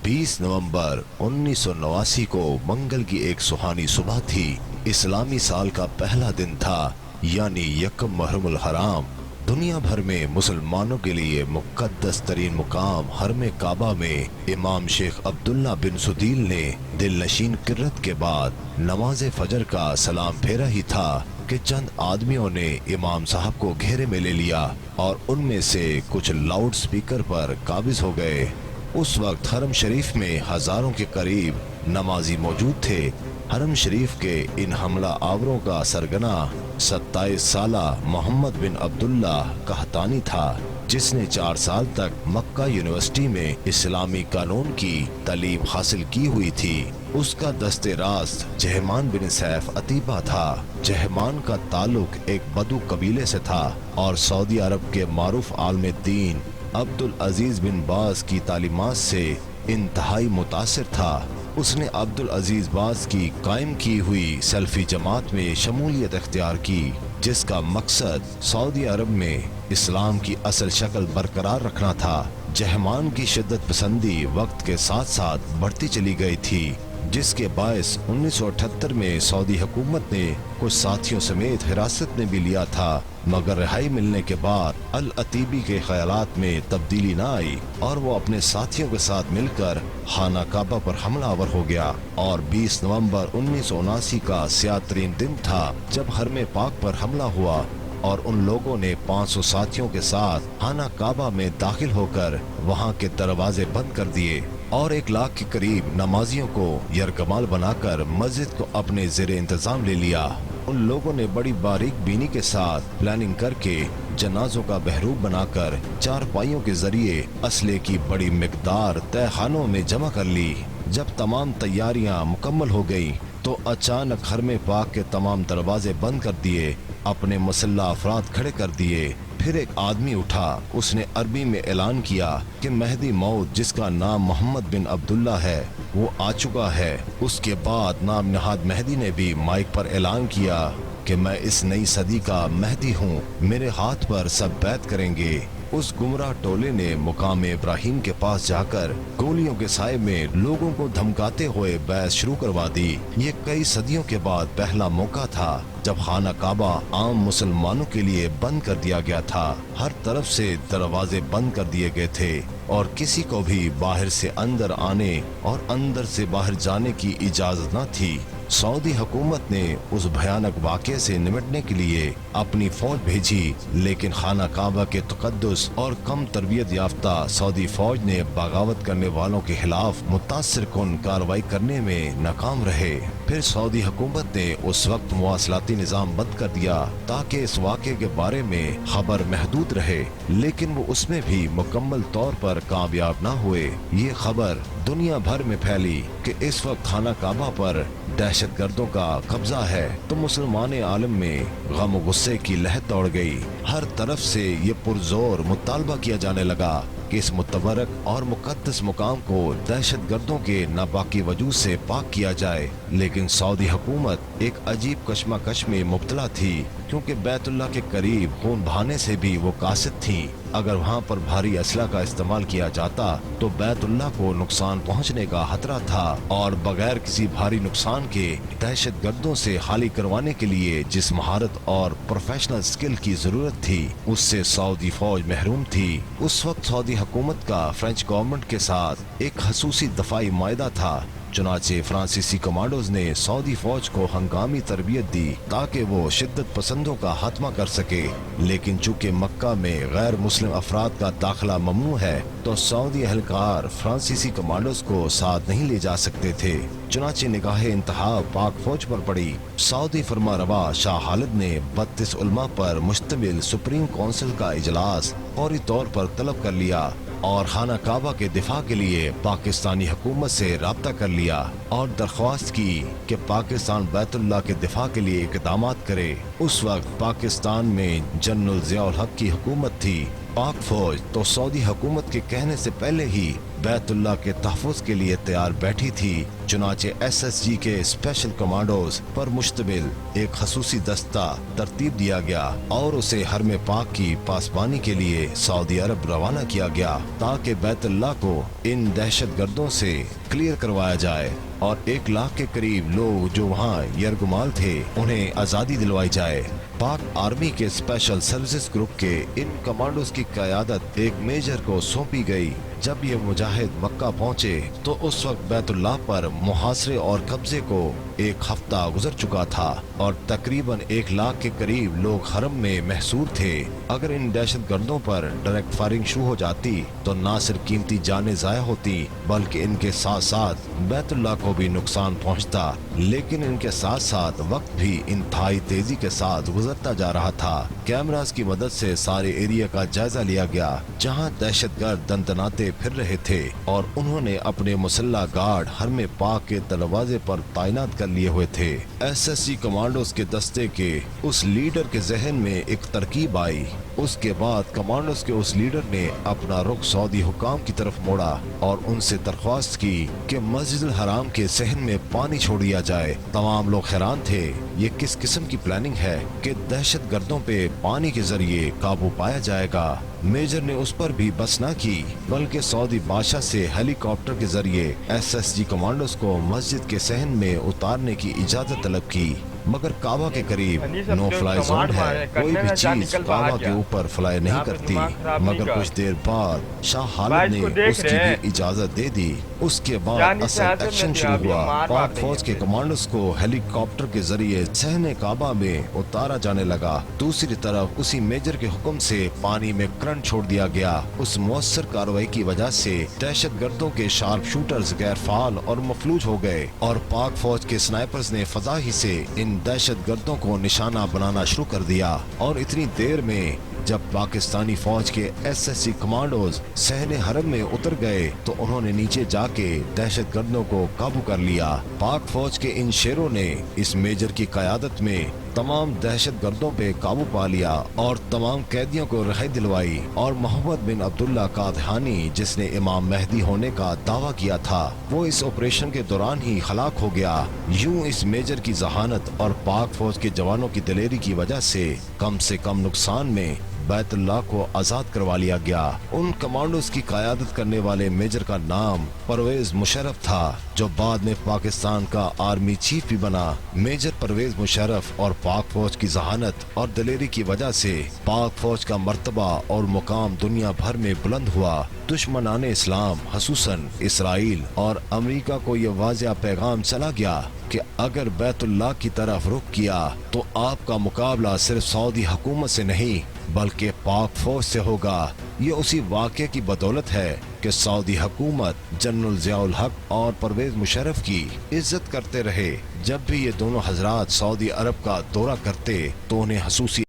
20 नवंबर 1989 को मंगल की एक सुहानी सुबह थी। इस्लामी साल का पहला दिन था, यानी यकम मुहर्रमुल हराम। दुनिया भर में मुसलमानों के लिए मुक़द्दस तरीन मुकाम हरम काबा में इमाम शेख अब्दुल्ला बिन सुदील ने दिलनशीन किरत के बाद नमाज फजर का सलाम फेरा ही था कि चंद आदमियों ने इमाम साहब को घेरे में ले लिया और उनमें से कुछ लाउड स्पीकर पर काबिज हो गए। उस वक्त हरम शरीफ में हजारों के करीब नमाजी मौजूद थे। हरम शरीफ के इन हमला आवरों का सरगना 27 साला मोहम्मद बिन अब्दुल्ला कहतानी था, जिसने 4 साल तक मक्का यूनिवर्सिटी में इस्लामी कानून की तालीम हासिल की हुई थी। उसका दस्ते रास्त जहमान बिन सैफ अतीबा था। जहमान का ताल्लुक एक बदू कबीले से था और सऊदी अरब के मारूफ आलिम दीन अब्दुल अजीज बिन बाज की तालीमात से इंतहाई मुतासिर था। उसने अब्दुल अजीज बाज की कायम की हुई सल्फी जमात में शमूलियत इख्तियार की, जिसका मकसद सऊदी अरब में इस्लाम की असल शक्ल बरकरार रखना था। जहमान की शिद्दत पसंदी वक्त के साथ साथ बढ़ती चली गई थी, जिसके बायस 1978 में सऊदी हुकूमत ने कुछ साथियों समेत हिरासत में भी लिया था, मगर रिहाई मिलने के बाद अल अतीबी के ख्यालात में तब्दीली न आई और वो अपने साथियों के साथ मिलकर खाना काबा पर हमलावर हो गया। और 20 नवंबर 1979 का स्याह-तरीन दिन था जब हरम पाक पर हमला हुआ और उन लोगों ने 500 साथियों के साथ खाना काबा में दाखिल होकर वहां के दरवाजे बंद कर दिए और 1 लाख के करीब नमाजियों को यरगमाल बनाकर मस्जिद को अपने ज़ेरे इंतजाम ले लिया। उन लोगों ने बड़ी बारीक बीनी के साथ प्लानिंग करके जनाजों का बहरूप बनाकर चारपाइयों के जरिए असले की बड़ी मिकदार तहखानों में जमा कर ली। जब तमाम तैयारियां मुकम्मल हो गई तो अचानक हरम पाक के तमाम दरवाजे बंद कर दिए, अपने मुसल्लह अफराद खड़े कर दिए। फिर एक आदमी उठा, उसने अरबी में ऐलान किया कि मेहदी मौद, जिसका नाम मोहम्मद बिन अब्दुल्ला है, वो आ चुका है। उसके बाद नाम नहाद मेहदी ने भी माइक पर ऐलान किया कि मैं इस नई सदी का मेहदी हूँ, मेरे हाथ पर सब बैत करेंगे। उस गुमराह टोले ने मुकाम इब्राहिम के पास जाकर गोलियों के साए में लोगों को धमकाते हुए बैत शुरू करवा दी। ये कई सदियों के बाद पहला मौका था जब खाना काबा आम मुसलमानों के लिए बंद कर दिया गया था। हर तरफ से दरवाजे बंद कर दिए गए थे और किसी को भी बाहर से अंदर आने और अंदर से बाहर जाने की इजाजत न थी। सऊदी हुकूमत ने उस भयानक वाक़े से निपटने के लिए अपनी फौज भेजी, लेकिन खाना काबा के तकद्दुस और कम तरबियत याफ्ता सऊदी फौज ने बगावत करने वालों के खिलाफ मुतासिर कुन कार्रवाई करने में नाकाम रहे। फिर सऊदी हुकूमत ने उस वक्त मुवासलाती निज़ाम बंद कर दिया ताकि इस वाक़े के बारे में खबर महदूद रहे, लेकिन वो उसमें भी मुकम्मल तौर पर कामयाब न हुए। ये खबर दुनिया भर में फैली कि इस वक्त खाना काबा पर दहशतगर्दों का कब्जा है तो मुसलमान आलम में गम गुस्से की लहर दौड़ गई। हर तरफ से ये पुरजोर मुतालबा किया जाने लगा कि इस मुतबरक और मुकद्दस मुकाम को दहशतगर्दों के नापाकी वजूद से पाक किया जाए। लेकिन सऊदी हुकूमत एक अजीब कशमकश में मुब्तला थी, क्योंकि बैतुल्लाह के करीब खून बहाने से भी वो कासिद थी। अगर वहाँ पर भारी असला का इस्तेमाल किया जाता तो बैतुल्लाह को नुकसान पहुँचने का खतरा था और बगैर किसी भारी नुकसान के दहशतगर्दों से खाली करवाने के लिए जिस महारत और प्रोफेशनल स्किल की जरूरत थी, उससे सऊदी फौज महरूम थी। उस वक्त सऊदी हुकूमत का फ्रेंच गवर्नमेंट के साथ एक खसूसी दफाई मायदा था। चुनाचे फ्रांसीसी कमांडोज ने सऊदी फौज को हंगामी तरबियत दी ताकि वो शिद्दत पसंदों का खात्मा कर सके, लेकिन चूंकि मक्का में गैर मुस्लिम अफराद का दाखिला ममनू है तो सऊदी अहलकार फ्रांसीसी कमांडोज को साथ नहीं ले जा सकते थे। चुनाचे निगाहे इंतहा पाक फौज पर पड़ी। सऊदी फरमारवा शाह खालिद ने 32 उलमा पर मुश्तमिल सुप्रीम काउंसिल का इजलास फौरी तौर पर तलब कर लिया और खाना काबा के दिफा के लिए पाकिस्तानी हुकूमत से राब्ता कर लिया और दरख्वास्त की कि पाकिस्तान बैतुल्लाह के दिफा के लिए इक़दामात करे। उस वक्त पाकिस्तान में जनरल ज़िया उल हक की हुकूमत थी। पाक फौज तो सऊदी हुकूमत के कहने से पहले ही बैतुल्लाह के तहफ़्फ़ुज़ के लिए तैयार बैठी थी। चुनाचे SSG के स्पेशल कमांडोज पर मुश्तमिल एक खसूसी दस्ता तरतीब दिया गया और उसे हरम पाक की पासबानी के लिए सऊदी अरब रवाना किया गया ताकि बैतुल्लाह को इन दहशतगर्दों से क्लियर करवाया जाए और 1 लाख के करीब लोग जो वहाँ यरगुमाल थे उन्हें आज़ादी दिलवाई जाए। पाक आर्मी के स्पेशल सर्विसेज ग्रुप के इन कमांडोज की क़यादत एक मेजर को सौंपी गई। जब ये मुजाहिद मक्का पहुंचे तो उस वक्त बैतुल्लाह पर मुहासरे और कब्जे को 1 हफ्ता गुजर चुका था और तकरीबन 1 लाख के करीब लोग हरम में महसूर थे। अगर इन दहशतगर्दों पर डायरेक्ट फायरिंग शुरू हो जाती तो न सिर्फ कीमती जानें ज़ाया होती बल्कि इनके साथ साथ बैतुल्लाह को भी नुकसान पहुंचता। लेकिन इनके साथ साथ वक्त भी इंतहाई तेजी के साथ गुजरता जा रहा था। कैमरास की मदद से सारे एरिया का जायजा लिया गया जहां दहशतगर्द दंदनाते फिर रहे थे और उन्होंने अपने मुसल्ला गार्ड हरम पाक के दरवाजे पर तैनात कर लिए हुए थे। SSG कमांडोज के दस्ते के उस लीडर के जहन में एक तरकीब आई। उसके बाद कमांडोज के उस लीडर ने अपना रुख सऊदी हुकाम की तरफ मोड़ा और उनसे दरख्वास्त की कि मस्जिद हराम के सहन में पानी छोड़ दिया जाए। तमाम लोग हैरान थे ये किस किस्म की प्लानिंग है कि दहशतगर्दों पे पानी के जरिए काबू पाया जाएगा। मेजर ने उस पर भी बस न की बल्कि सऊदी बादशाह से हेलीकॉप्टर के जरिए SSG कमांडोज को मस्जिद के सहन में उतारने की इजाजत तलब की। मगर काबा के करीब नो फ्लाई जोन है, कोई भी चीज काबा के ऊपर फ्लाई नहीं करती। मगर कुछ देर बाद शाह खालिद ने उसकी भी इजाजत दे दी। उसके बाद असल एक्शन शुरू हुआ। पाक फौज के कमांडोज को हेलीकॉप्टर के जरिए सहने काबा में उतारा जाने लगा। दूसरी तरफ उसी मेजर के हुक्म से पानी में करंट छोड़ दिया गया। उस मौसर कार्रवाई की वजह से दहशतगर्दों के शार्प शूटर्स गैर फाल और मफलूज हो गए और पाक फौज के स्नाइपर्स ने फजा ही से इन दहशतगर्दों को निशाना बनाना शुरू कर दिया। और इतनी देर में जब पाकिस्तानी फौज के SSG कमांडोज सहने हरम में उतर गए तो उन्होंने नीचे जाके दहशतगर्दों को काबू कर लिया। पाक फौज के इन शेरों ने इस मेजर की क़यादत में तमाम दहशतगर्दों पे काबू पा लिया और तमाम कैदियों को रिहाई दिलवाई। और मोहम्मद बिन अब्दुल्ला कादहानी जिसने इमाम मेहदी होने का दावा किया था वो इस ऑपरेशन के दौरान ही हलाक हो गया। यूं इस मेजर की जहानत और पाक फौज के जवानों की दिलेरी की वजह से कम नुकसान में बैतुल्लाह को आजाद करवा लिया गया। उन कमांडोज की क़यादत करने वाले मेजर का नाम परवेज मुशर्रफ था जो बाद में पाकिस्तान का आर्मी चीफ भी बना। मेजर परवेज मुशर्रफ और पाक फौज की जहानत और दिलेरी की वजह से पाक फौज का मर्तबा और मुकाम दुनिया भर में बुलंद हुआ। दुश्मनान इस्लाम खसूसन इसराइल और अमेरिका को ये वाज़ेह पैगाम चला गया कि अगर बैतुल्लाह की तरफ रुख किया तो आपका मुकाबला सिर्फ सऊदी हुकूमत से नहीं बल्कि पाक फौज से होगा। ये उसी वाक़े की बदौलत है कि सऊदी हुकूमत जनरल ज़ियाउल हक और परवेज मुशर्रफ की इज्जत करते रहे। जब भी ये दोनों हजरात सऊदी अरब का दौरा करते तो उन्हें खसूसी